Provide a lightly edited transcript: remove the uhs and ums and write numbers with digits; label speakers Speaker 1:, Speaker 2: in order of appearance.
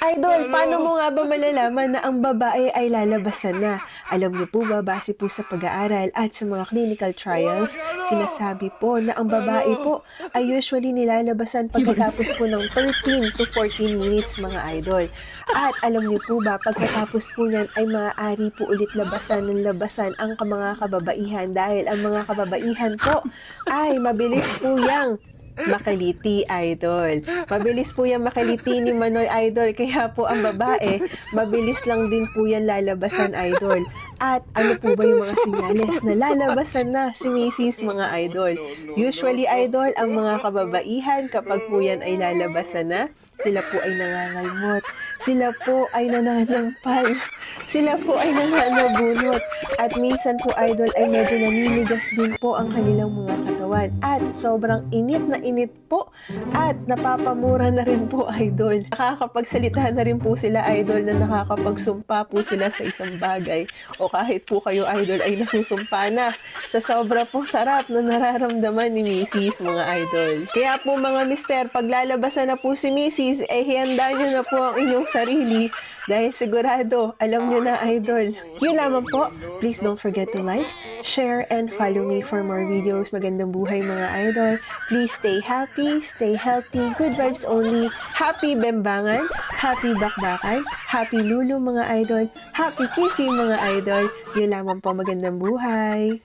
Speaker 1: Idol, paano mo nga ba malalaman na ang babae ay lalabasan na? Alam niyo po ba, base po sa pag-aaral at sa mga clinical trials, sinasabi po na ang babae po ay usually nilalabasan pagkatapos po ng 13 to 14 minutes mga idol. At alam niyo po ba, pagkatapos po niyan ay maaari po ulit labasan ng labasan ang mga kababaihan dahil ang mga kababaihan po ay mabilis po yang makaliti, idol. Mabilis po yan makaliti ni Manoy, idol. Kaya po ang babae, mabilis lang din po yan lalabasan, idol. At ano po ba yung mga senyales na lalabasan na si Mrs. mga idol? Usually, idol, ang mga kababaihan kapag po yan ay lalabasan na, sila po ay nangangalmot. Sila po ay nananampal. Sila po ay nananabunot. At minsan po, idol, ay medyo naninigas din po ang kanilang mga katawan. At sobrang init na init po. At napapamura na rin po, idol. Nakakapagsalita na rin po sila, idol, na nakakapagsumpa po sila sa isang bagay. O kahit po kayo, idol, ay nasusumpa na sa sobra po sarap na nararamdaman ni Mrs. mga idol. Kaya po mga mister, paglalabasan na po si Mrs., eh hihanda nyo na po ang inyong sarili dahil sigurado, alam nyo na, idol. Yun lamang po. Please don't forget to like, share, and follow me for more videos. Magandang buhay mga idol. Please stay happy, stay healthy, good vibes only. Happy Bembangan, happy Bakbakan, happy Lulu mga idol, happy Kifi mga idol. Yun lamang po, magandang buhay.